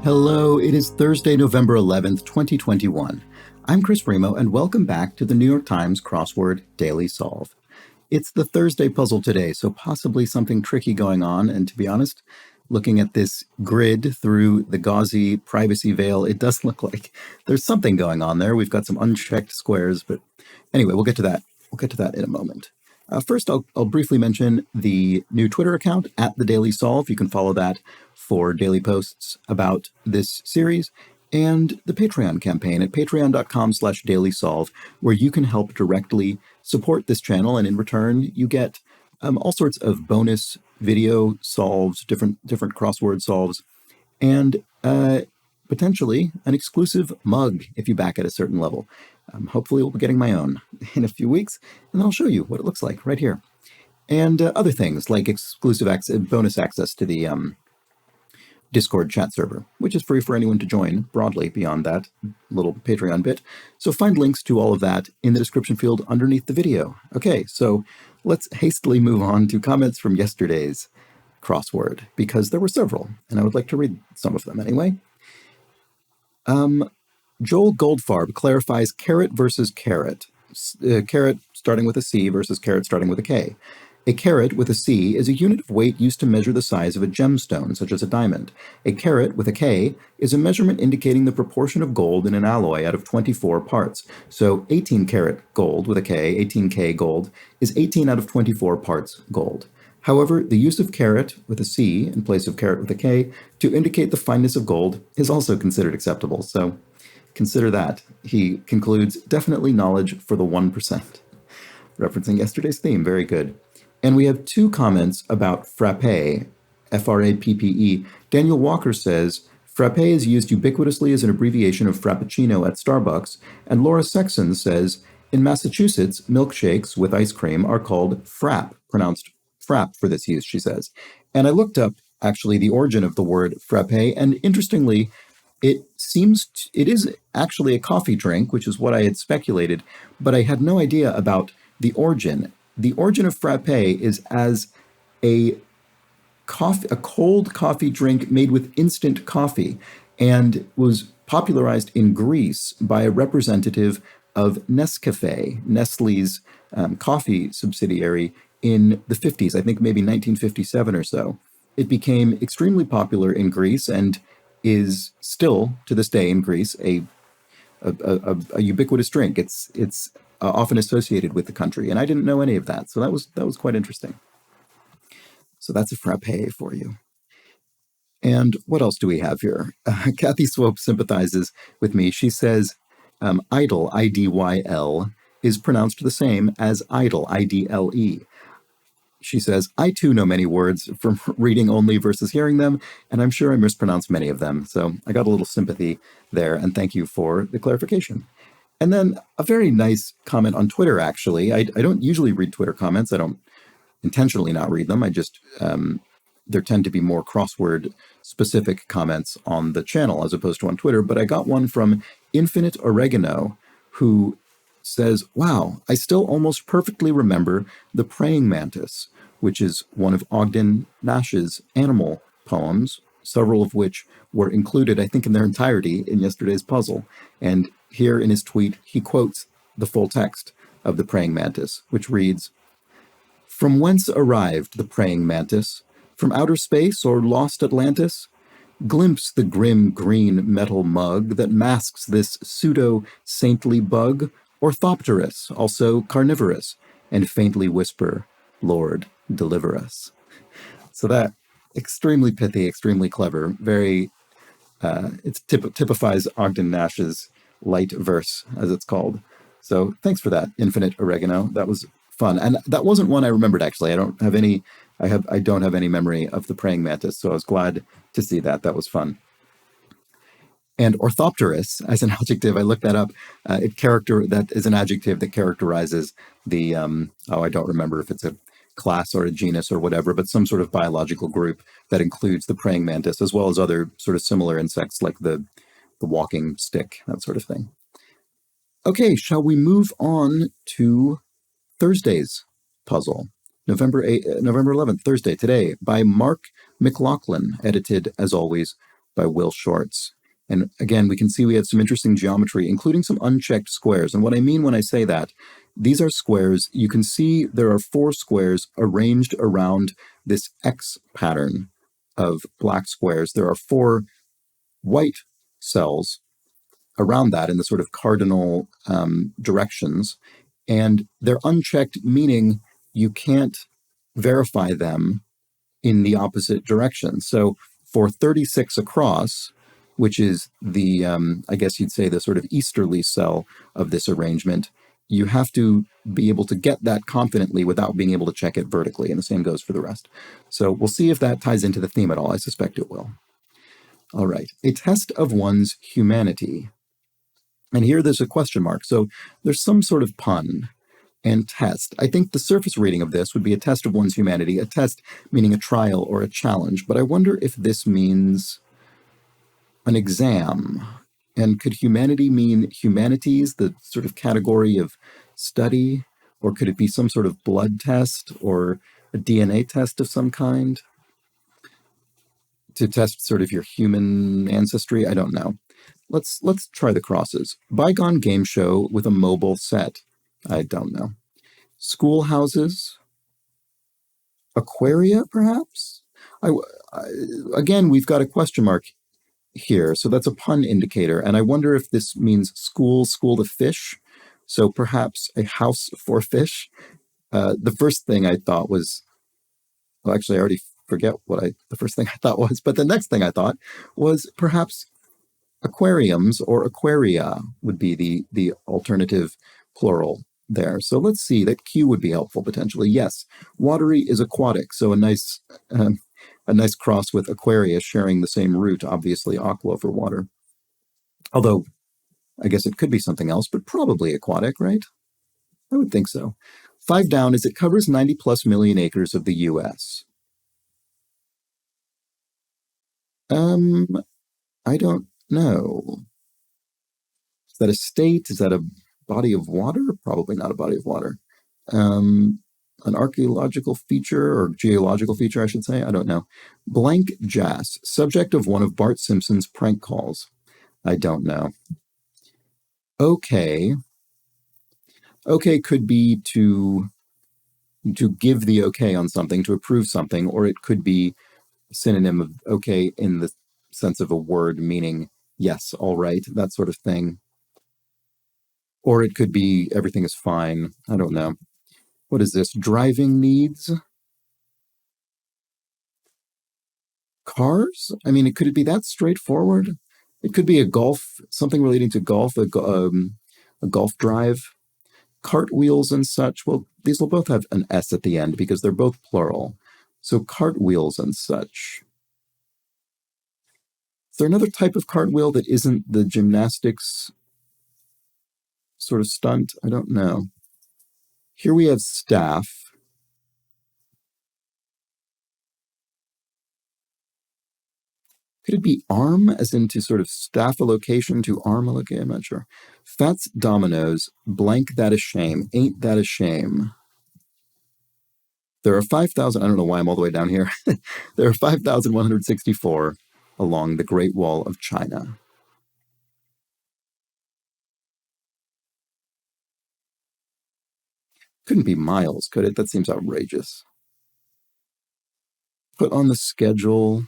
Hello, it is Thursday, November 11th, 2021. I'm Chris Remo, and welcome back to the New York Times Crossword Daily Solve. It's the Thursday puzzle today, so possibly something tricky going on, and to be honest, looking at this grid through the gauzy privacy veil, it does look like there's something going on there. We've got some unchecked squares, but anyway, we'll get to that. We'll get to that in a moment. First, I'll briefly mention the new Twitter account, @TheDailySolve. You can follow that for daily posts about this series, and the Patreon campaign at patreon.com/dailysolve, where you can help directly support this channel, and in return, you get all sorts of bonus video solves, different crossword solves, and potentially an exclusive mug if you back at a certain level. Hopefully we'll be getting my own in a few weeks, and then I'll show you what it looks like right here. And other things like exclusive bonus access to the Discord chat server, which is free for anyone to join broadly beyond that little Patreon bit. So find links to all of that in the description field underneath the video. Okay, so let's hastily move on to comments from yesterday's crossword, because there were several, and I would like to read some of them anyway. Joel Goldfarb clarifies carrot versus carrot. Carrot starting with a C versus carrot starting with a K. A carat with a C is a unit of weight used to measure the size of a gemstone, such as a diamond. A carat with a K is a measurement indicating the proportion of gold in an alloy out of 24 parts. So 18 karat gold with a K, 18K gold, is 18 out of 24 parts gold. However, the use of carat with a C in place of carat with a K to indicate the fineness of gold is also considered acceptable. So consider that. He concludes, definitely knowledge for the 1%. Referencing yesterday's theme, very good. And we have two comments about frappe, F-R-A-P-P-E. Daniel Walker says, frappe is used ubiquitously as an abbreviation of frappuccino at Starbucks. And Laura Sexton says, in Massachusetts, milkshakes with ice cream are called frap, pronounced frap for this use, she says. And I looked up, actually, the origin of the word frappe, and interestingly, it is actually a coffee drink, which is what I had speculated, but I had no idea about the origin. The origin of frappe is as a cold coffee drink made with instant coffee, and was popularized in Greece by a representative of Nescafé, Nestlé's coffee subsidiary, in the 50s, I think maybe 1957 or so. It became extremely popular in Greece and is still, to this day in Greece, a ubiquitous drink. It's often associated with the country, and I didn't know any of that, so that was quite interesting. So that's a frappe for you. And what else do we have here? Kathy Swope sympathizes with me. She says, idle, I-D-Y-L, is pronounced the same as idle, I-D-L-E. She says, I too know many words from reading only versus hearing them, and I'm sure I mispronounced many of them. So I got a little sympathy there, and thank you for the clarification. And then a very nice comment on Twitter, actually. I don't usually read Twitter comments. I don't intentionally not read them. I just, there tend to be more crossword-specific comments on the channel as opposed to on Twitter. But I got one from Infinite Oregano, who says, wow, I still almost perfectly remember the praying mantis, which is one of Ogden Nash's animal poems, several of which were included, I think, in their entirety in yesterday's puzzle. And here in his tweet, he quotes the full text of the praying mantis, which reads, "From whence arrived the praying mantis? From outer space or lost Atlantis? Glimpse the grim green metal mug that masks this pseudo-saintly bug, Orthopterus, also carnivorous, and faintly whisper, Lord, deliver us." So that, extremely pithy, extremely clever, very, it typifies Ogden Nash's light verse, as it's called. So thanks for that, Infinite Oregano. That was fun. And that wasn't one I remembered, actually. I don't have any memory of the praying mantis, so I was glad to see that. That was fun. And orthopterus, as an adjective, I looked that up. That is an adjective that characterizes the, I don't remember if it's a class or a genus or whatever, but some sort of biological group that includes the praying mantis, as well as other sort of similar insects like the walking stick, that sort of thing. Okay, shall we move on to Thursday's puzzle? November 11th, Thursday, today, by Mark McLaughlin, edited, as always, by Will Shorts. And again, we can see we had some interesting geometry, including some unchecked squares. And what I mean when I say that, these are squares. You can see there are 4 squares arranged around this X pattern of black squares. There are 4 white cells around that in the sort of cardinal directions. And they're unchecked, meaning you can't verify them in the opposite direction. So for 36 across, which is the, I guess you'd say, the sort of easterly cell of this arrangement, you have to be able to get that confidently without being able to check it vertically. And the same goes for the rest. So we'll see if that ties into the theme at all. I suspect it will. All right. A test of one's humanity. And here there's a question mark. So there's some sort of pun. And test. I think the surface reading of this would be a test of one's humanity, a test meaning a trial or a challenge. But I wonder if this means an exam. And could humanity mean humanities, the sort of category of study? Or could it be some sort of blood test or a DNA test of some kind to test sort of your human ancestry? I don't know. Let's try the crosses. Bygone game show with a mobile set. I don't know. Schoolhouses, aquaria, perhaps? I, again, we've got a question mark here, so that's a pun indicator. And I wonder if this means school to fish. So perhaps a house for fish. The first thing I thought was, well, actually, I already forget the first thing I thought was, but the next thing I thought was perhaps aquariums or aquaria would be the alternative plural there. So let's see, that Q would be helpful potentially. Yes, watery is aquatic, so a nice cross with aquaria sharing the same root, obviously aqua for water. Although I guess it could be something else, but probably aquatic, right? I would think so. 5 down is it covers 90 plus million acres of the US. I don't know. Is that a state? Is that a body of water? Probably not a body of water. An archaeological feature or geological feature, I should say. I don't know. Blank Jas, subject of one of Bart Simpson's prank calls. I don't know. Okay. Okay could be to give the okay on something, to approve something, or it could be a synonym of okay in the sense of a word meaning yes, all right, that sort of thing. Or it could be everything is fine. I don't know. What is this? Driving needs? Cars? I mean, could it be that straightforward? It could be a golf, something relating to golf, a golf drive. Cartwheels and such. Well, these will both have an S at the end because they're both plural. So cartwheels and such. Is there another type of cartwheel that isn't the gymnastics sort of stunt? I don't know. Here we have staff. Could it be arm, as in to sort of staff a location to arm a location? I'm not sure. Fats dominoes, blank that a shame, ain't that a shame. There are 5,000, I don't know why I'm all the way down here. There are 5,164 along the Great Wall of China. Couldn't be miles, could it? That seems outrageous. Put on the schedule.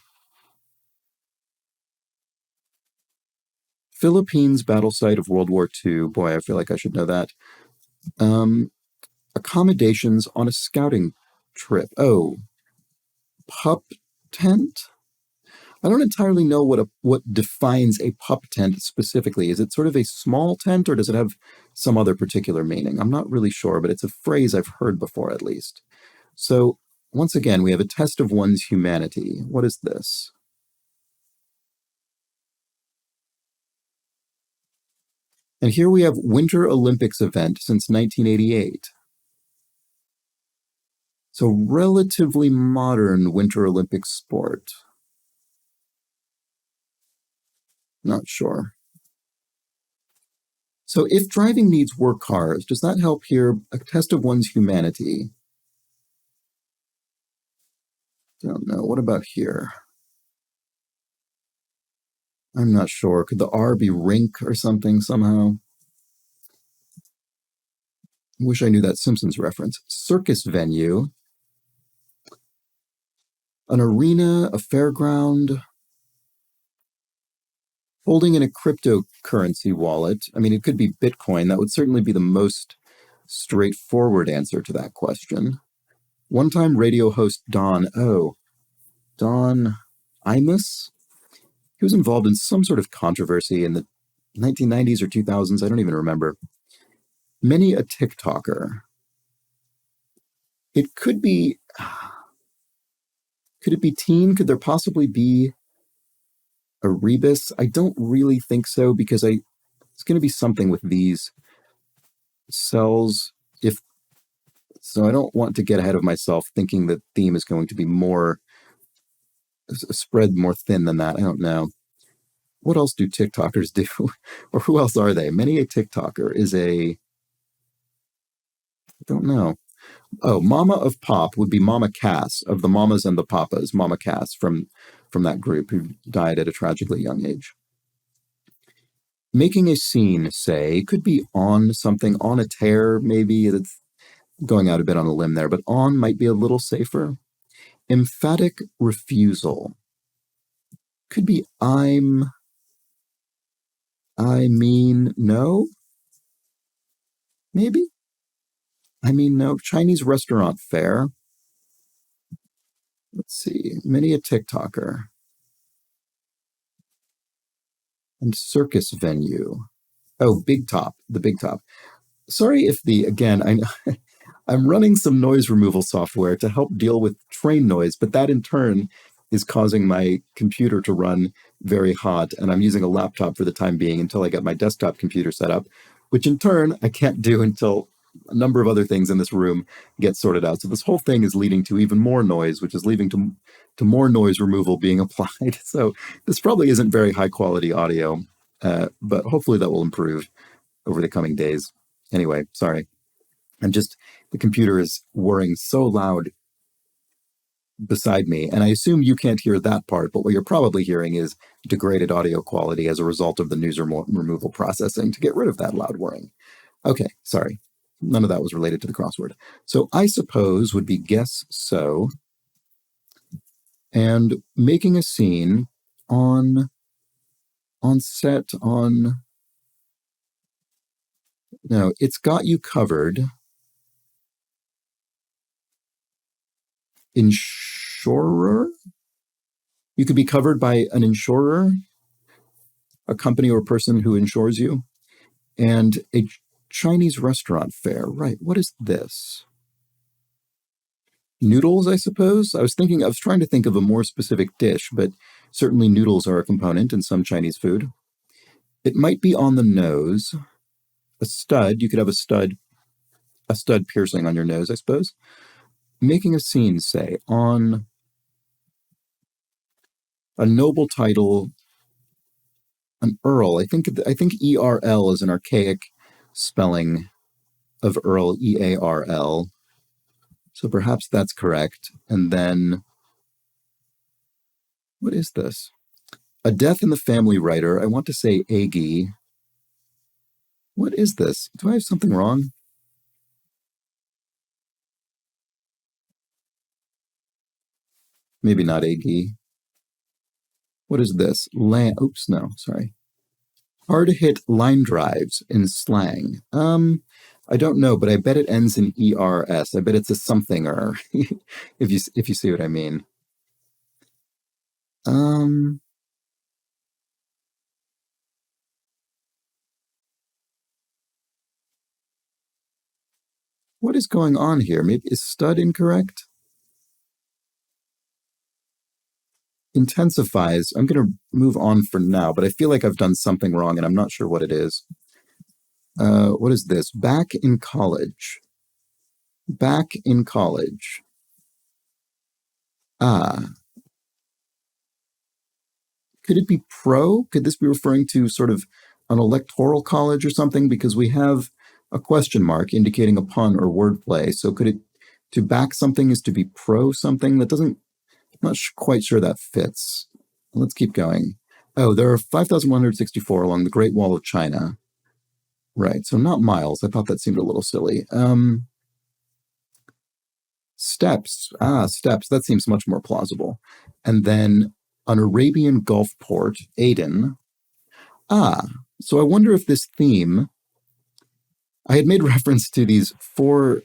Philippines battle site of World War II. Boy, I feel like I should know that. Accommodations on a scouting trip. Oh, pup tent? I don't entirely know what defines a pup tent specifically. Is it sort of a small tent or does it have some other particular meaning? I'm not really sure, but it's a phrase I've heard before at least. So once again, we have a test of one's humanity. What is this? And here we have Winter Olympics event since 1988. So relatively modern Winter Olympic sport. Not sure. So if driving needs were cars, does that help here? A test of one's humanity. Don't know. What about here? I'm not sure. Could the R be rink or something somehow? Wish I knew that Simpsons reference. Circus venue. An arena, a fairground, holding in a cryptocurrency wallet. I mean, it could be Bitcoin. That would certainly be the most straightforward answer to that question. One-time radio host Don Imus. He was involved in some sort of controversy in the 1990s or 2000s. I don't even remember. Many a TikToker. It could be. Could it be teen? Could there possibly be a rebus? I don't really think so because it's going to be something with these cells. If so, I don't want to get ahead of myself thinking that theme is going to be more spread more thin than that. I don't know. What else do TikTokers do? Or who else are they? Many a TikToker is I don't know. Oh, Mama of Pop would be Mama Cass of the Mamas and the Papas, Mama Cass from that group who died at a tragically young age. Making a scene, say, could be on something, on a tear, maybe. It's going out a bit on a limb there, but on might be a little safer. Emphatic refusal. Could be I mean, no? Maybe? I mean, no. Chinese restaurant fare. Let's see. Many a TikToker. And circus venue. Oh, Big Top. The Big Top. Sorry if I'm running some noise removal software to help deal with train noise, but that in turn is causing my computer to run very hot, and I'm using a laptop for the time being until I get my desktop computer set up, which in turn I can't do until a number of other things in this room get sorted out. So this whole thing is leading to even more noise, which is leading to more noise removal being applied. So this probably isn't very high quality audio, but hopefully that will improve over the coming days. Anyway, sorry. The computer is whirring so loud beside me. And I assume you can't hear that part, but what you're probably hearing is degraded audio quality as a result of the noise removal processing to get rid of that loud whirring. Okay, sorry. None of that was related to the crossword. So I suppose would be guess so. And making a scene on set on. No, it's got you covered. Insurer? You could be covered by an insurer, a company or person who insures you, and a Chinese restaurant fare. Right, what is this? Noodles, I suppose? I was trying to think of a more specific dish, but certainly noodles are a component in some Chinese food. It might be on the nose. A stud, you could have a stud piercing on your nose, I suppose. Making a scene, say, on a noble title, an earl. I think ERL is an archaic spelling of earl, EARL. So perhaps that's correct. And then, what is this? A death in the family writer. I want to say Aggie. What is this? Do I have something wrong? Maybe not Aggie. What is this? Oops, no, sorry. Hard to hit line drives in slang. I don't know, but I bet it ends in ERS. I bet it's a something or if you see what I mean. What is going on here? Maybe is stud incorrect? Intensifies. I'm going to move on for now, but I feel like I've done something wrong and I'm not sure what it is. What is this? Back in college. Back in college. Could it be pro? Could this be referring to sort of an electoral college or something? Because we have a question mark indicating a pun or wordplay. So could it, to back something is to be pro something? That doesn't, I'm not quite sure that fits. Let's keep going. Oh, there are 5,164 along the Great Wall of China. Right, so not miles. I thought that seemed a little silly. Steps. Steps. That seems much more plausible. And then an Arabian Gulf port, Aden. Ah, so I wonder if this theme, I had made reference to these four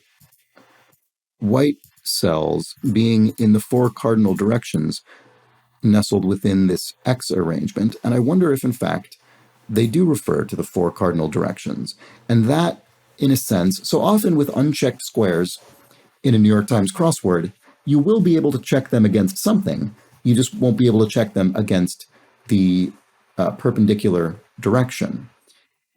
white cells being in the four cardinal directions nestled within this X arrangement. And I wonder if, in fact, they do refer to the four cardinal directions. And that, in a sense, so often with unchecked squares in a New York Times crossword, you will be able to check them against something. You just won't be able to check them against the perpendicular direction.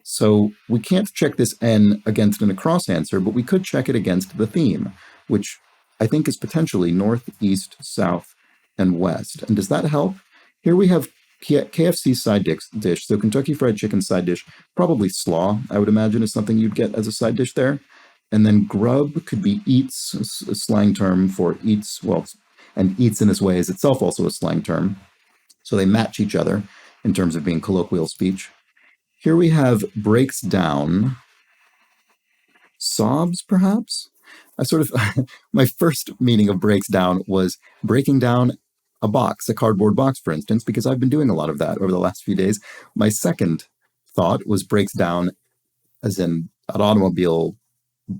So we can't check this n against an across answer, but we could check it against the theme, which I think is potentially north, east, south, and west. And does that help? Here we have KFC side dish, so Kentucky Fried Chicken side dish, probably slaw, I would imagine, is something you'd get as a side dish there. And then grub could be eats, a slang term for eats, well, and eats in this way is itself also a slang term. So they match each other in terms of being colloquial speech. Here we have breaks down, sobs, perhaps? I sort of, my first meaning of breaks down was breaking down a box, a cardboard box, for instance, because I've been doing a lot of that over the last few days. My second thought was breaks down as in an automobile,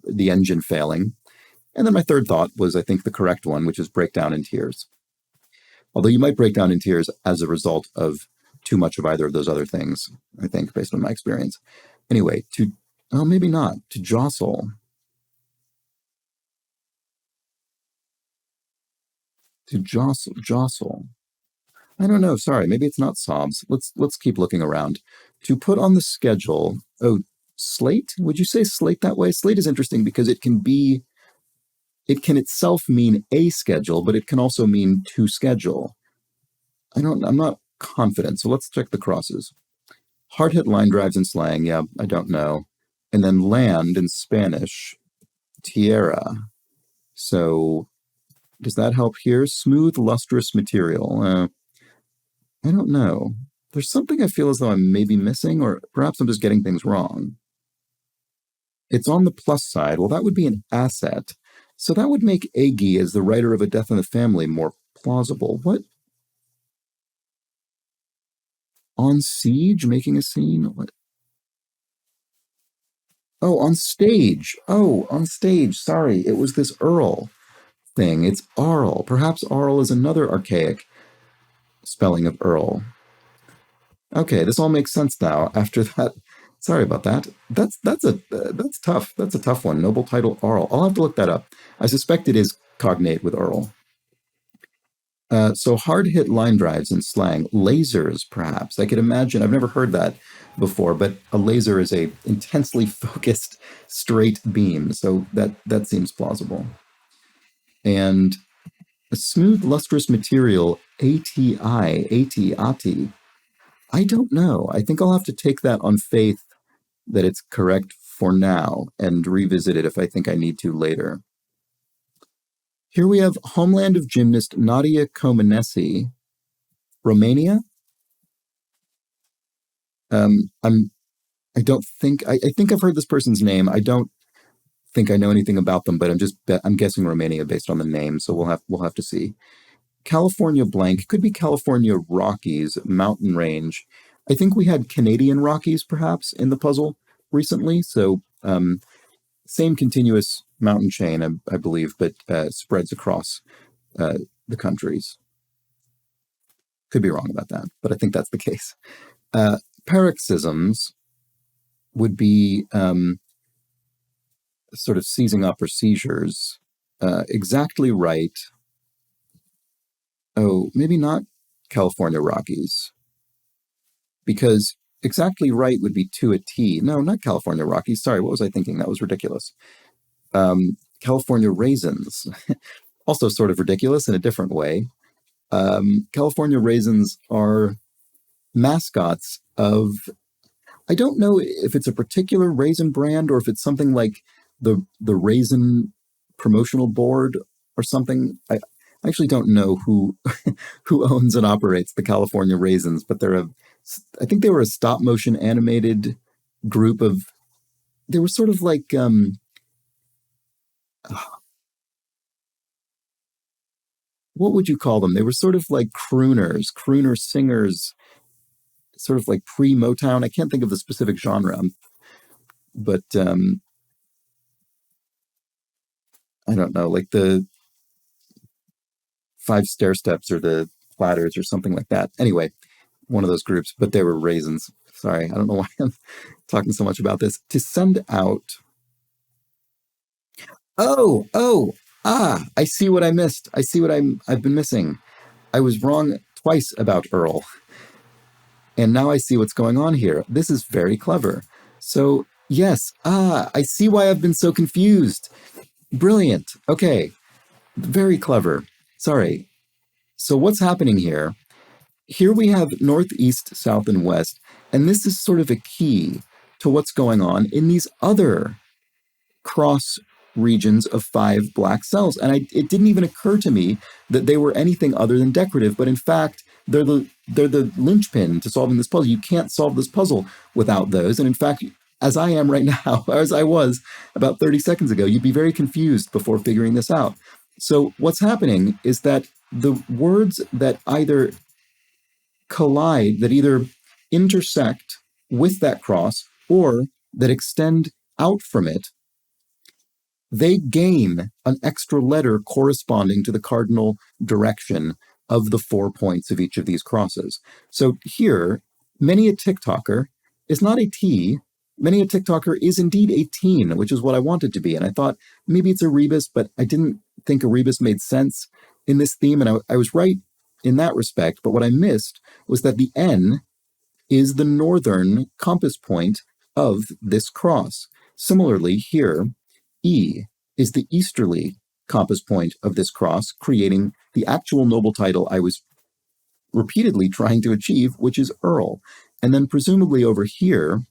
the engine failing. And then my third thought was, I think, the correct one, which is break down in tears. Although you might break down in tears as a result of too much of either of those other things, I think, based on my experience. Anyway, maybe not, to jostle. To jostle. I don't know. Sorry, maybe it's not sobs. Let's keep looking around. To put on the schedule. Oh, slate? Would you say slate that way? Slate is interesting because it can itself mean a schedule, but it can also mean to schedule. I'm not confident, so let's check the crosses. Hard hit line drives in slang, yeah, I don't know. And then land in Spanish, tierra. So does that help here? Smooth, lustrous material. I don't know. There's something I feel as though I'm maybe missing, or perhaps I'm just getting things wrong. It's on the plus side. Well, that would be an asset. So that would make Agee as the writer of A Death in the Family more plausible. What? On siege, making a scene? What? Oh, on stage. Oh, on stage. Sorry, it was this Earl thing. It's Arl. Perhaps Arl is another archaic spelling of Earl. Okay, this all makes sense now. After that, sorry about that. That's tough. That's a tough one. Noble title Arl. I'll have to look that up. I suspect it is cognate with Earl. So hard hit line drives in slang, lasers perhaps. I could imagine. I've never heard that before, but a laser is a intensely focused straight beam. So that seems plausible. And a smooth, lustrous material, ATI. I don't know. I think I'll have to take that on faith that it's correct for now and revisit it if I think I need to later. Here we have homeland of gymnast Nadia Comaneci, Romania. I don't think I think I've heard this person's name. I don't think I know anything about them, but I'm guessing Romania based on the name. So we'll have to see. California blank could be California Rockies mountain range. I think we had Canadian Rockies perhaps in the puzzle recently. So same continuous mountain chain, I believe, but spreads across the countries. Could be wrong about that, but I think that's the case. Paroxysms would be sort of seizing up or seizures. Exactly right. Oh, maybe not California Rockies. Because exactly right would be to a T. No, not California Rockies. Sorry, what was I thinking? That was ridiculous. California Raisins. Also sort of ridiculous in a different way. California Raisins are mascots of, I don't know if it's a particular raisin brand or if it's something like the Raisin Promotional Board or something. I actually don't know who who owns and operates the California Raisins, but I think they were a stop motion animated group of, they were sort of like, what would you call them? They were sort of like crooner singers, sort of like pre Motown. I can't think of the specific genre, but I don't know, like the Five Stair Steps or the Platters or something like that. Anyway, one of those groups, but they were Raisins. Sorry, I don't know why I'm talking so much about this. To send out. I see what I missed. I see what I've been missing. I was wrong twice about Earl, and now I see what's going on here. This is very clever. So, yes, I see why I've been so confused. Brilliant. Okay, very clever. Sorry. So, what's happening here? Here we have north, east, south, and west, and this is sort of a key to what's going on in these other cross regions of 5 black cells. And it didn't even occur to me that they were anything other than decorative, but in fact, they're the linchpin to solving this puzzle. You can't solve this puzzle without those. And in fact, as I am right now, as I was about 30 seconds ago, you'd be very confused before figuring this out. So what's happening is that the words that either collide, that either intersect with that cross or that extend out from it, they gain an extra letter corresponding to the cardinal direction of the 4 points of each of these crosses. So here, many a TikToker is not a T. Many a TikToker is indeed a teen, which is what I wanted to be. And I thought maybe it's a rebus, but I didn't think a rebus made sense in this theme. And I was right in that respect. But what I missed was that the N is the northern compass point of this cross. Similarly, here, E is the easterly compass point of this cross, creating the actual noble title I was repeatedly trying to achieve, which is Earl. And then presumably over here,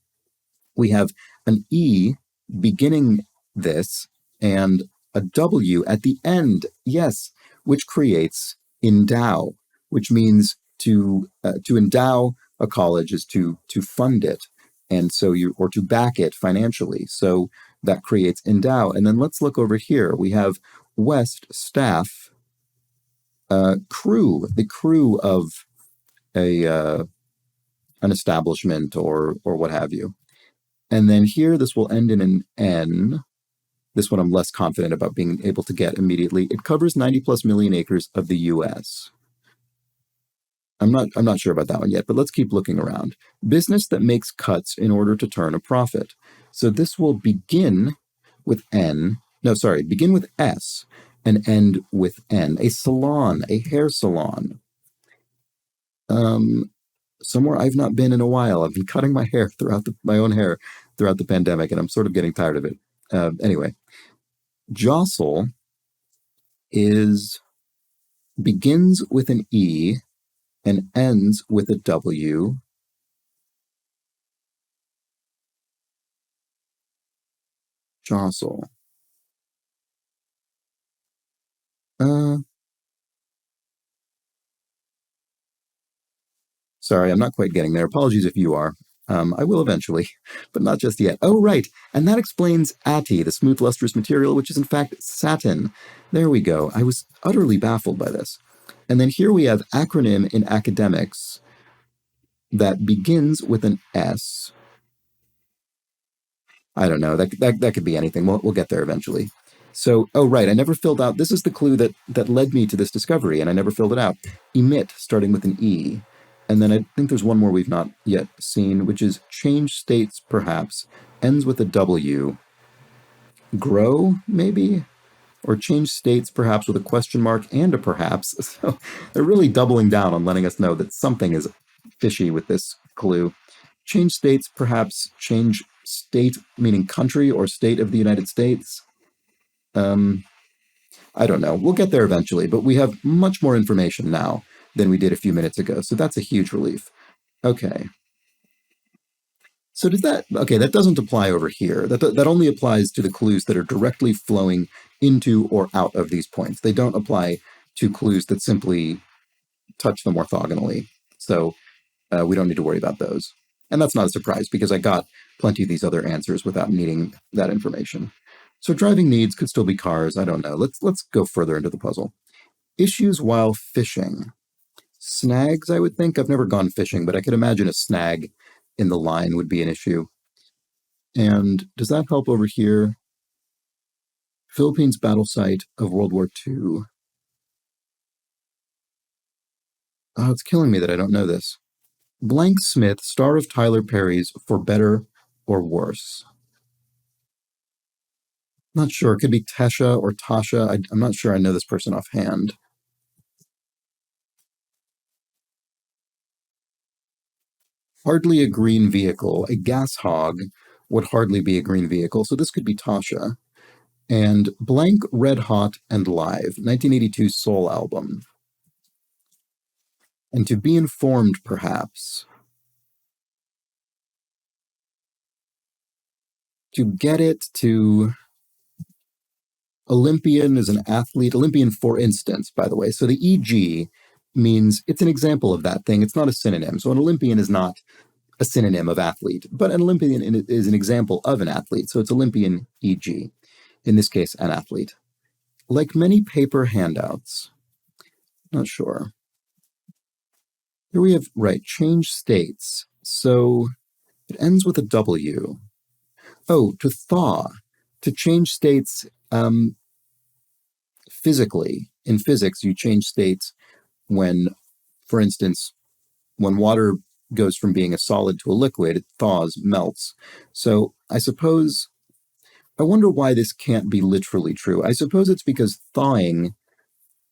we have an E beginning this and a W at the end, yes, which creates endow, which means to endow a college is to fund it, and so or to back it financially. So that creates endow. And then let's look over here. We have West staff, crew, the crew of an establishment or what have you. And then here, this will end in an N. This one I'm less confident about being able to get immediately. It covers 90 plus million acres of the US. I'm not sure about that one yet, but let's keep looking around. Business that makes cuts in order to turn a profit. So this will begin with N. No, sorry, begin with S and end with N. A salon, a hair salon. Somewhere I've not been in a while. I've been cutting my hair my own hair throughout the pandemic, and I'm sort of getting tired of it. Anyway, jostle begins with an E and ends with a W. Jostle. Sorry, I'm not quite getting there. Apologies if you are. I will eventually, but not just yet. Oh, right. And that explains ati, the smooth, lustrous material, which is in fact satin. There we go. I was utterly baffled by this. And then here we have acronym in academics that begins with an S. I don't know. That could be anything. We'll get there eventually. So, oh, right. I never filled out. This is the clue that led me to this discovery, and I never filled it out. Emit, starting with an E. And then I think there's one more we've not yet seen, which is change states, perhaps. Ends with a W. Grow, maybe? Or change states, perhaps, with a question mark and a perhaps. So they're really doubling down on letting us know that something is fishy with this clue. Change states, perhaps change state, meaning country or state of the United States. I don't know. We'll get there eventually, but we have much more information now than we did a few minutes ago. So that's a huge relief. Okay. So that doesn't apply over here. That only applies to the clues that are directly flowing into or out of these points. They don't apply two clues that simply touch them orthogonally. So we don't need to worry about those. And that's not a surprise because I got plenty of these other answers without needing that information. So driving needs could still be cars. I don't know. Let's go further into the puzzle. Issues while fishing. Snags, I would think. I've never gone fishing, but I could imagine a snag in the line would be an issue. And does that help over here? Philippines battle site of World War II. Oh, it's killing me that I don't know this. Blank Smith, star of Tyler Perry's For Better or Worse. Not sure. It could be Tesha or Tasha. I'm not sure I know this person offhand. Hardly a green vehicle. A gas hog would hardly be a green vehicle, so this could be Tasha. And Blank, Red Hot and Live, 1982 Soul album. And to be informed, perhaps. To get it to Olympian is an athlete. Olympian, for instance, by the way. So the EG means it's an example of that thing. It's not a synonym. So an Olympian is not a synonym of athlete, but an Olympian is an example of an athlete. So it's Olympian EG. In this case, an athlete. Like many paper handouts. Not sure. Here we have, right, change states. So it ends with a W. Oh, to thaw. To change states physically. In physics, you change states when, for instance, when water goes from being a solid to a liquid, it thaws, melts. So I wonder why this can't be literally true. I suppose it's because thawing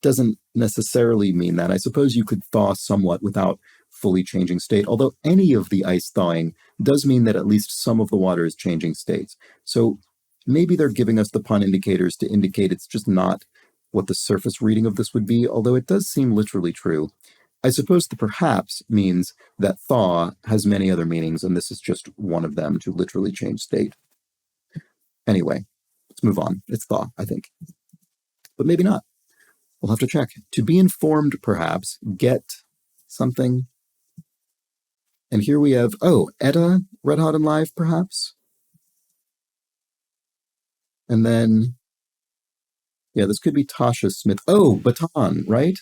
doesn't necessarily mean that. I suppose you could thaw somewhat without fully changing state, although any of the ice thawing does mean that at least some of the water is changing states. So maybe they're giving us the pun indicators to indicate it's just not what the surface reading of this would be, although it does seem literally true. I suppose the perhaps means that thaw has many other meanings, and this is just one of them, to literally change state. Anyway, let's move on. It's thaw, I think. But maybe not. We'll have to check. To be informed, perhaps, get something. And here we have, Etta, Red Hot and Live, perhaps. And then, yeah, this could be Tasha Smith. Oh, Baton, right?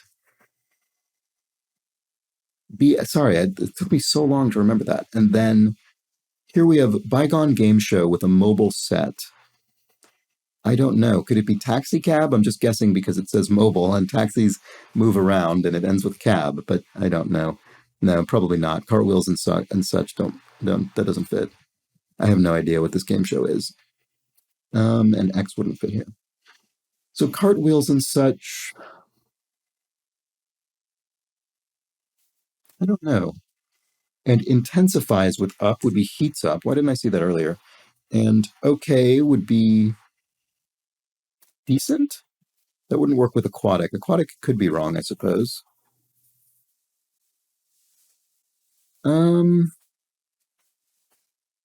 Sorry, it took me so long to remember that. And then here we have Bygone Game Show with a mobile set. I don't know. Could it be taxi cab? I'm just guessing because it says mobile and taxis move around and it ends with cab, but I don't know. No, probably not. Cartwheels and such don't that doesn't fit. I have no idea what this game show is. And X wouldn't fit here. So cartwheels and such. I don't know. And intensifies with up would be heats up. Why didn't I see that earlier? And okay would be decent. That wouldn't work with aquatic. Aquatic could be wrong, I suppose.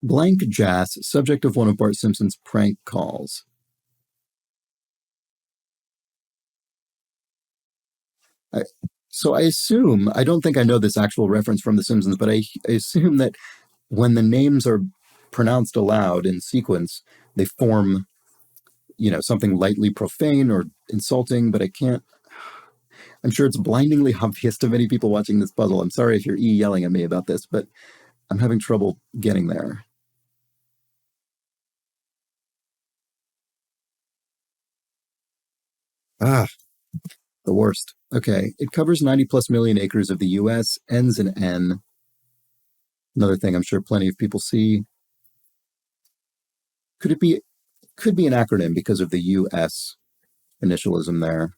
Blank Jazz, subject of one of Bart Simpson's prank calls. So I assume, I don't think I know this actual reference from The Simpsons, but I assume that when the names are pronounced aloud in sequence, they form, something lightly profane or insulting, but I'm sure it's blindingly obvious to many people watching this puzzle. I'm sorry if you're yelling at me about this, but I'm having trouble getting there. Ah, the worst. Okay, it covers 90 plus million acres of the US, ends in N. Another thing I'm sure plenty of people see. Could be an acronym because of the US initialism there.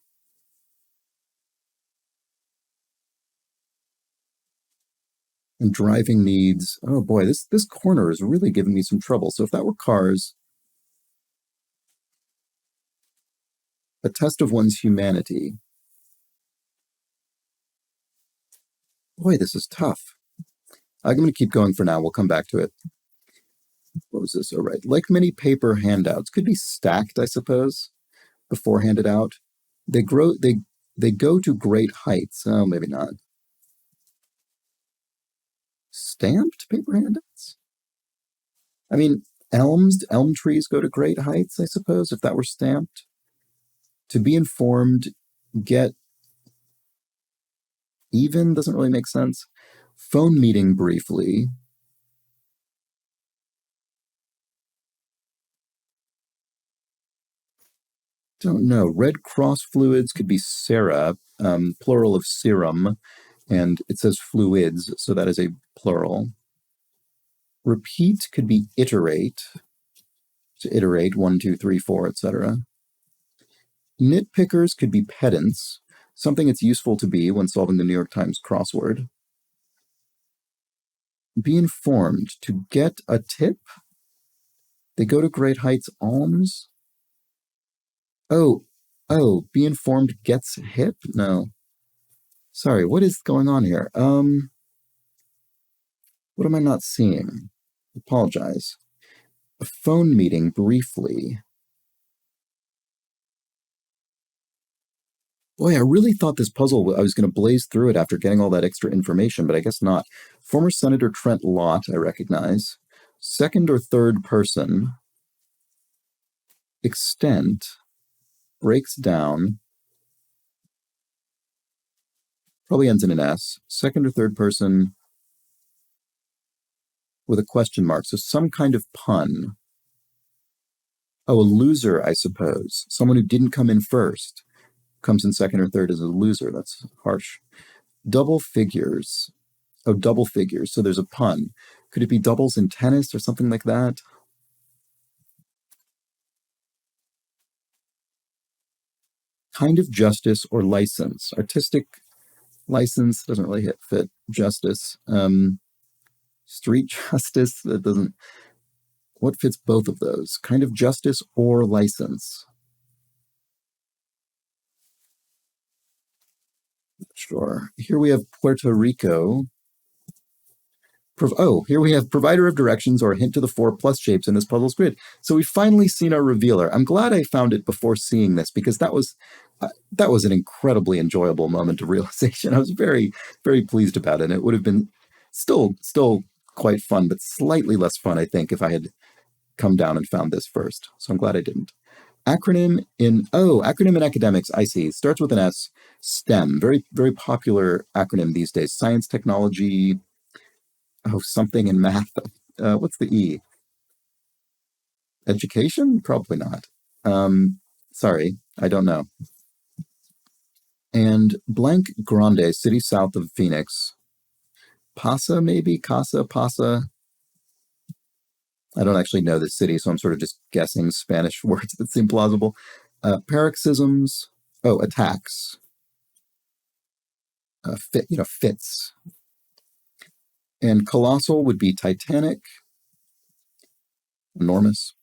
And driving needs. Oh boy, this corner is really giving me some trouble. So if that were cars, a test of one's humanity. Boy, this is tough. I'm going to keep going for now. We'll come back to it. What was this? All right. Like many paper handouts, could be stacked, I suppose, before handed out. They They go to great heights. Oh, maybe not. Stamped paper handouts? I mean, elm trees go to great heights, I suppose, if that were stamped. To be informed, get even doesn't really make sense. Phone meeting briefly. Don't know. Red Cross fluids could be sera, plural of serum, and it says fluids, so that is a plural. Repeat could be iterate, to iterate, 1, 2, 3, 4, etc. Nitpickers could be pedants, something it's useful to be when solving the New York Times crossword. Be informed, to get a tip. They go to great heights, alms. Oh, be informed gets hip? No. Sorry, what is going on here? What am I not seeing? Apologize. A phone meeting briefly. Boy, I really thought this puzzle, I was going to blaze through it after getting all that extra information, but I guess not. Former Senator Trent Lott, I recognize. Second or third person. Extent. Breaks down. Probably ends in an S. Second or third person with a question mark. So some kind of pun. Oh, a loser, I suppose. Someone who didn't come in first. Comes in second or third as a loser. That's harsh. Double figures. Oh, double figures. So there's a pun. Could it be doubles in tennis or something like that? Kind of justice or license. Artistic license doesn't really fit justice. Street justice, that doesn't. What fits both of those? Kind of justice or license? Sure. Here we have Puerto Rico. Here we have provider of directions or a hint to the 4 plus shapes in this puzzle's grid. So we've finally seen our revealer. I'm glad I found it before seeing this because that was an incredibly enjoyable moment of realization. I was very, very pleased about it. And it would have been still quite fun, but slightly less fun, I think, if I had come down and found this first. So I'm glad I didn't. Acronym in academics, I see. Starts with an S. STEM, very, very popular acronym these days. Science, technology, something in math. What's the E? Education? Probably not. Sorry, I don't know. And blank Grande, city south of Phoenix. Pasa, maybe? Casa, Pasa? I don't actually know the city, so I'm sort of just guessing Spanish words that seem plausible. Paroxysms. Oh, attacks. Fits. And colossal would be Titanic. Enormous.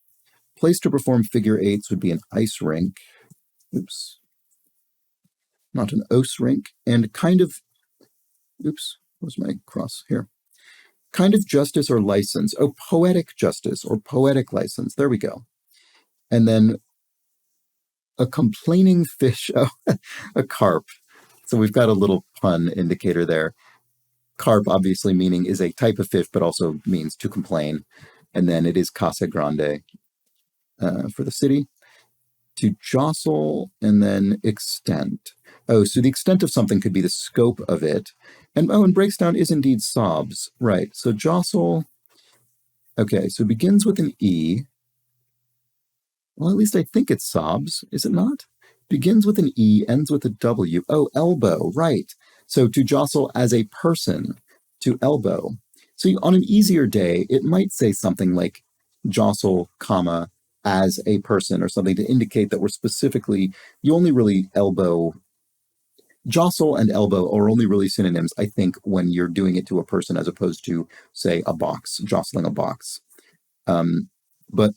Place to perform figure eights would be an ice rink. Oops. Not an os rink. And kind of. Oops. Where's my cross? Here. Kind of justice or license. Oh, poetic justice or poetic license. There we go. And then a complaining fish. Oh, a carp. So we've got a little pun indicator there. Carp, obviously meaning is a type of fish, but also means to complain. And then it is Casa Grande for the city. To jostle and then extent. Oh, so the extent of something could be the scope of it. And breaks down is indeed sobs. Right. So jostle. Okay, so it begins with an E. Well, at least I think it's sobs, is it not? Begins with an E, ends with a W. Oh, elbow, right. So to jostle as a person, to elbow. So on an easier day, it might say something like jostle, comma, as a person or something to indicate that we're specifically, you only really elbow. Jostle and elbow are only really synonyms, I think, when you're doing it to a person as opposed to, say, a box, jostling a box. But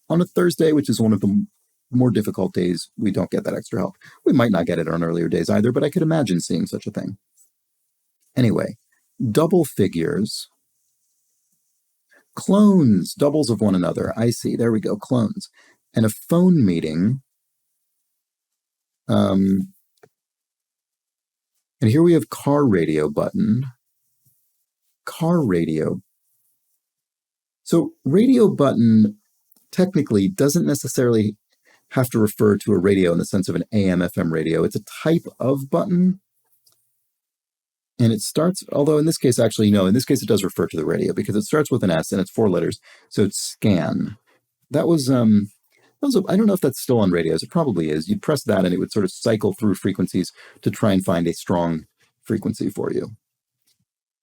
on a Thursday, which is one of the more difficult days, we don't get that extra help. We might not get it on earlier days either, but I could imagine seeing such a thing. Anyway, double figures. Clones, doubles of one another. I see. There we go. Clones. And a phone meeting. And here we have car radio button. Car radio. So radio button technically doesn't necessarily have to refer to a radio in the sense of an AM FM radio. It's a type of button. And it starts, although in this case, actually, no, in this case, it does refer to the radio because it starts with an S and it's 4 letters. So it's scan. That was I don't know if that's still on radios. It probably is. You'd press that and it would sort of cycle through frequencies to try and find a strong frequency for you.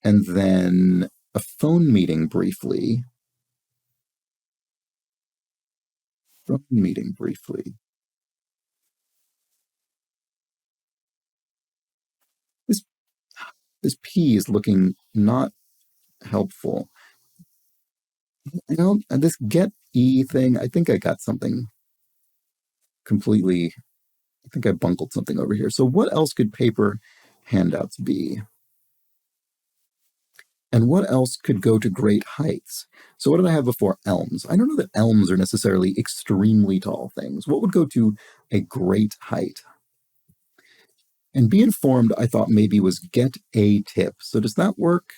And then a phone meeting briefly. Phone meeting briefly. This P is looking not helpful. This get E thing, I think I got something completely, I think I bungled something over here. So what else could paper handouts be? And what else could go to great heights? So what did I have before? Elms. I don't know that elms are necessarily extremely tall things. What would go to a great height? And be informed, I thought maybe was get a tip. So does that work?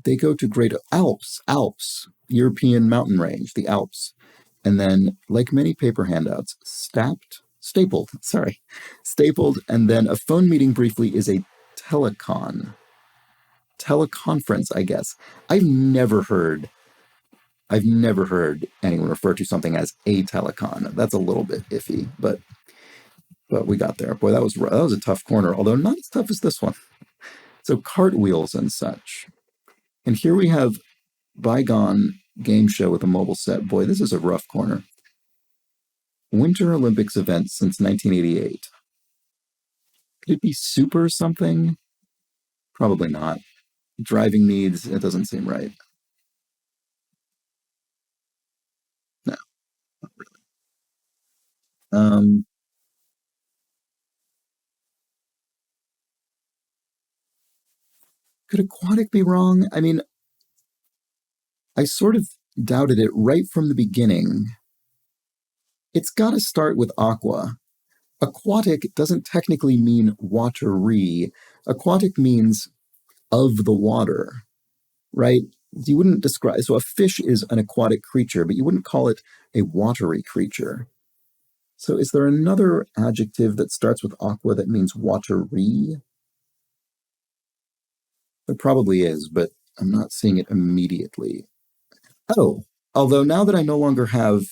They go to great Alps, European mountain range, the Alps. And then, like many paper handouts, stapled, and then a phone meeting briefly is a teleconference, I guess. I've never heard anyone refer to something as a telecon. That's a little bit iffy, but we got there. Boy, that was a tough corner, although not as tough as this one. So cartwheels and such. And here we have bygone game show with a mobile set. Boy, this is a rough corner. Winter Olympics events since 1988. Could it be super something? Probably not. Driving needs, it doesn't seem right. No, not really. Could aquatic be wrong? I mean, I sort of doubted it right from the beginning. It's got to start with aqua. Aquatic doesn't technically mean watery. Aquatic means of the water, right? You wouldn't describe, so a fish is an aquatic creature, but you wouldn't call it a watery creature. So is there another adjective that starts with aqua that means watery? There probably is, but I'm not seeing it immediately. Oh, although now that I no longer have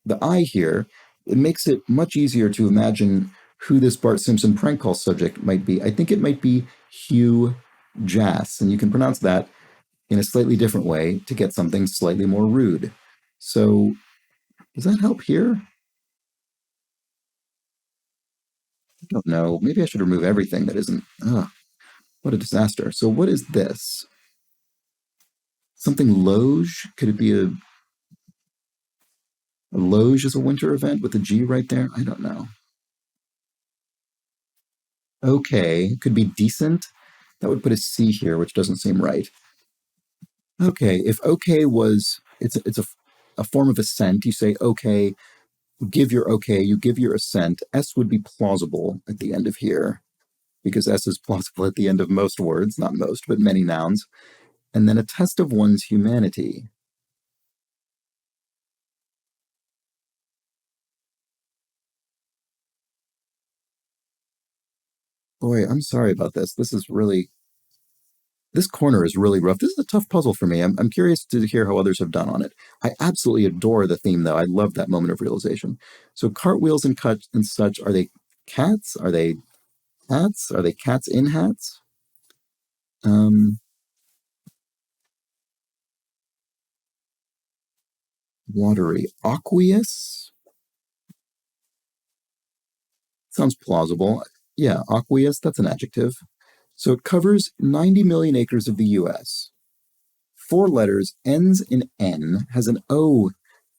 the I here, it makes it much easier to imagine who this Bart Simpson prank call subject might be. I think it might be Hugh Jass, and you can pronounce that in a slightly different way to get something slightly more rude. So does that help here? I don't know. Maybe I should remove everything that isn't. What a disaster. So what is this? Something Loge? Could it be a Loge is a winter event with a G right there? I don't know. Okay, could be decent. That would put a C here, which doesn't seem right. Okay, if okay was, it's a form of assent. You say okay, give your okay, you give your assent. S would be plausible at the end of here, because S is plausible at the end of most words, not most, but many nouns. And then a test of one's humanity. Boy, I'm sorry about this. This corner is really rough. This is a tough puzzle for me. I'm curious to hear how others have done on it. I absolutely adore the theme, though. I love that moment of realization. So cartwheels and cuts and such, are they cats? Are they hats? Are they cats in hats? Watery. Aqueous? Sounds plausible. Yeah, aqueous, that's an adjective. So it covers 90 million acres of the US. 4 letters, ends in N, has an O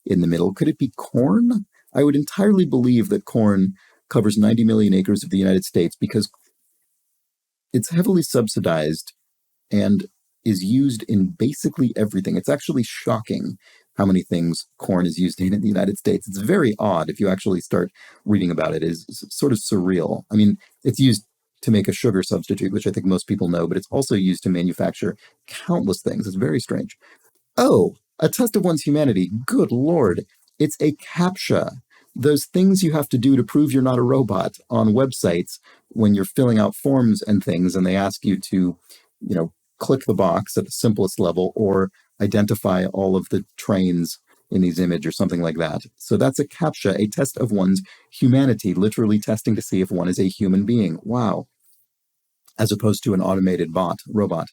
in the middle. Could it be corn? I would entirely believe that corn covers 90 million acres of the United States because it's heavily subsidized and is used in basically everything. It's actually shocking how many things corn is used in the United States. It's very odd if you actually start reading about it. It's sort of surreal. I mean, it's used to make a sugar substitute, which I think most people know, but it's also used to manufacture countless things. It's very strange. Oh, a test of one's humanity. Good Lord. It's a CAPTCHA. Those things you have to do to prove you're not a robot on websites when you're filling out forms and things, and they ask you to, click the box at the simplest level or identify all of the trains in these image or something like that. So that's a CAPTCHA, a test of one's humanity, literally testing to see if one is a human being. Wow. As opposed to an automated robot.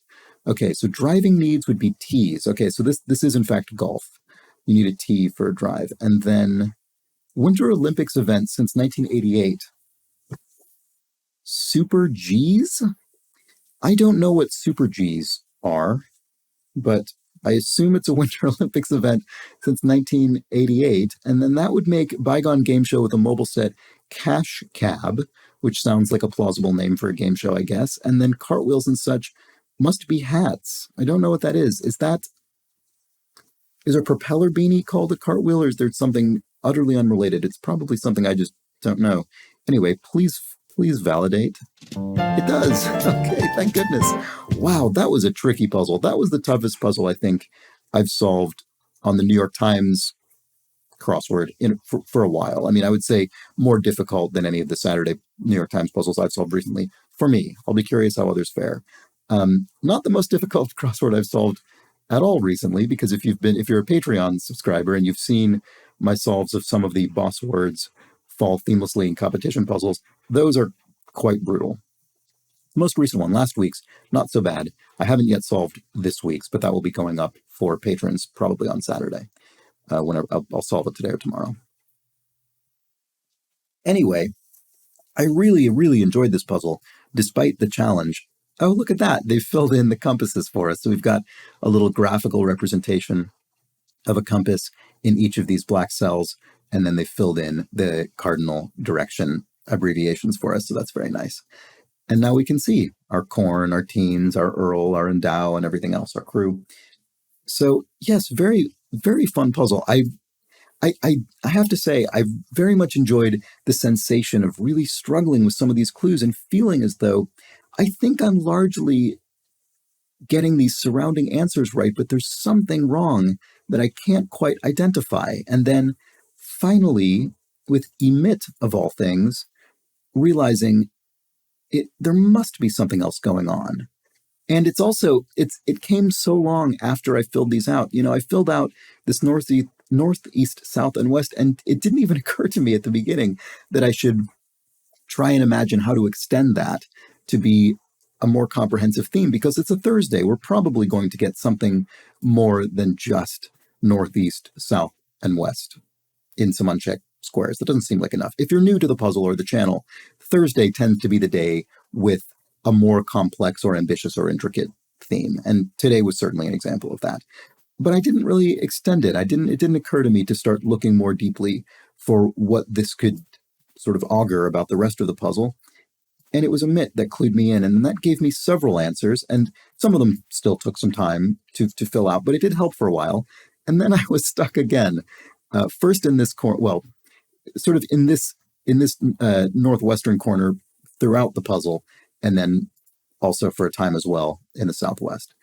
Okay, so driving needs would be T's. Okay, so this is in fact golf. You need a T for a drive. And then Winter Olympics events since 1988. Super Gs? I don't know what Super Gs are, but I assume it's a Winter Olympics event since 1988. And then that would make Bygone Game Show with a mobile set Cash Cab, which sounds like a plausible name for a game show, I guess. And then Cartwheels and Such must be hats. I don't know what that is. Is a propeller beanie called a cartwheel, or is there something utterly unrelated? It's probably something I just don't know. Anyway, please validate. It does. Okay, thank goodness. Wow, that was a tricky puzzle. That was the toughest puzzle I think I've solved on the New York Times crossword for a while. I mean, I would say more difficult than any of the Saturday New York Times puzzles I've solved recently. For me, I'll be curious how others fare. Not the most difficult crossword I've solved at all recently, because if you're a Patreon subscriber and you've seen my solves of some of the boss words fall themelessly in competition puzzles, those are quite brutal. The most recent one, last week's, not so bad. I haven't yet solved this week's, but that will be going up for patrons probably on Saturday. Whenever I'll solve it today or tomorrow. Anyway, I really, really enjoyed this puzzle, despite the challenge. Oh, look at that. They've filled in the compasses for us. So we've got a little graphical representation of a compass in each of these black cells, and then they filled in the cardinal direction abbreviations for us. So that's very nice. And now we can see our corn, our teens, our Earl, our endow, and everything else, our crew. So yes, very, very fun puzzle. I have to say, I very much enjoyed the sensation of really struggling with some of these clues and feeling as though I think I'm largely getting these surrounding answers right, but there's something wrong that I can't quite identify. And then finally, with emit of all things, realizing there must be something else going on. And it came so long after I filled these out. I filled out this northeast, south, and west, and it didn't even occur to me at the beginning that I should try and imagine how to extend that to be a more comprehensive theme, because it's a Thursday. We're probably going to get something more than just northeast, south, and west in some unchecked squares. That doesn't seem like enough. If you're new to the puzzle or the channel, Thursday tends to be the day with a more complex or ambitious or intricate theme. And today was certainly an example of that. But I didn't really extend it. It didn't occur to me to start looking more deeply for what this could sort of augur about the rest of the puzzle. And it was emit that clued me in, and that gave me several answers, and some of them still took some time to fill out, but it did help for a while. And then I was stuck again. First in this corner, well, sort of in this northwestern corner throughout the puzzle, and then also for a time as well in the southwest.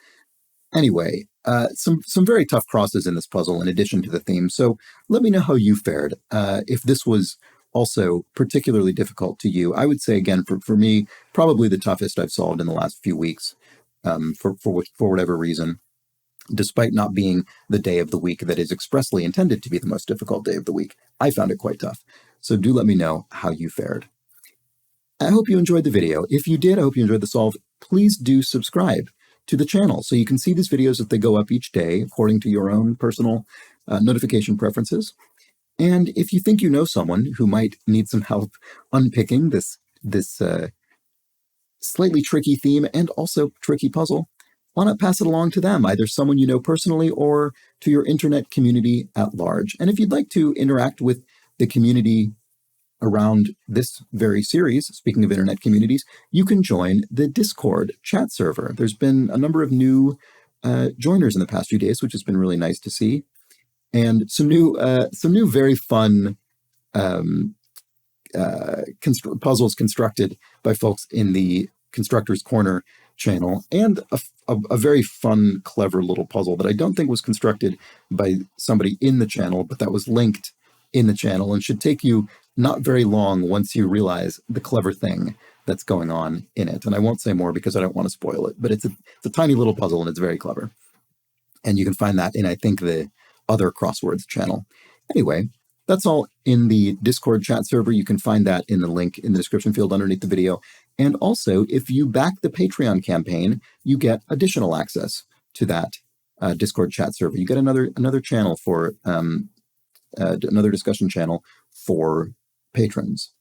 Anyway, some very tough crosses in this puzzle in addition to the theme. So let me know how you fared. If this was also particularly difficult to you, I would say again, for me, probably the toughest I've solved in the last few weeks, for whatever reason, despite not being the day of the week that is expressly intended to be the most difficult day of the week. I found it quite tough. So do let me know how you fared. I hope you enjoyed the video. If you did, I hope you enjoyed the solve. Please do subscribe to the channel so you can see these videos as they go up each day according to your own personal notification preferences. And if you think you know someone who might need some help unpicking this slightly tricky theme and also tricky puzzle, why not pass it along to them, either someone you know personally or to your internet community at large. And if you'd like to interact with the community around this very series, speaking of internet communities, you can join the Discord chat server. There's been a number of new joiners in the past few days, which has been really nice to see. and some new very fun puzzles constructed by folks in the Constructor's Corner channel, and a very fun, clever little puzzle that I don't think was constructed by somebody in the channel, but that was linked in the channel and should take you not very long once you realize the clever thing that's going on in it. And I won't say more because I don't want to spoil it, but it's a tiny little puzzle and it's very clever. And you can find that in, I think, the other Crosswords channel. Anyway, that's all in the Discord chat server. You can find that in the link in the description field underneath the video. And also, if you back the Patreon campaign, you get additional access to that Discord chat server. You get another channel for another discussion channel for patrons.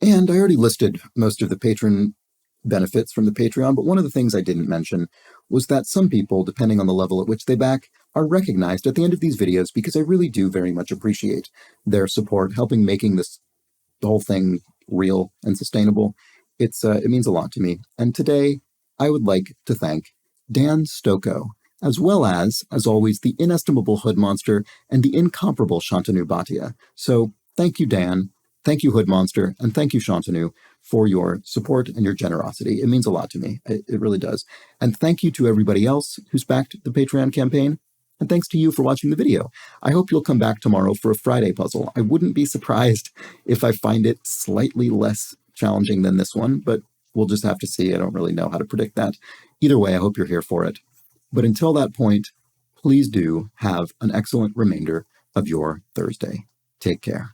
And I already listed most of the patron benefits from the Patreon, but one of the things I didn't mention was that some people, depending on the level at which they back, are recognized at the end of these videos, because I really do very much appreciate their support, helping making the whole thing real and sustainable. It means a lot to me. And today, I would like to thank Dan Stocco, as well as always, the inestimable Hood Monster and the incomparable Shantanu Bhatia. So thank you, Dan. Thank you, Hood Monster, and thank you, Shantanu, for your support and your generosity. It means a lot to me. It really does. And thank you to everybody else who's backed the Patreon campaign. And thanks to you for watching the video. I hope you'll come back tomorrow for a Friday puzzle. I wouldn't be surprised if I find it slightly less challenging than this one, but we'll just have to see. I don't really know how to predict that. Either way, I hope you're here for it. But until that point, please do have an excellent remainder of your Thursday. Take care.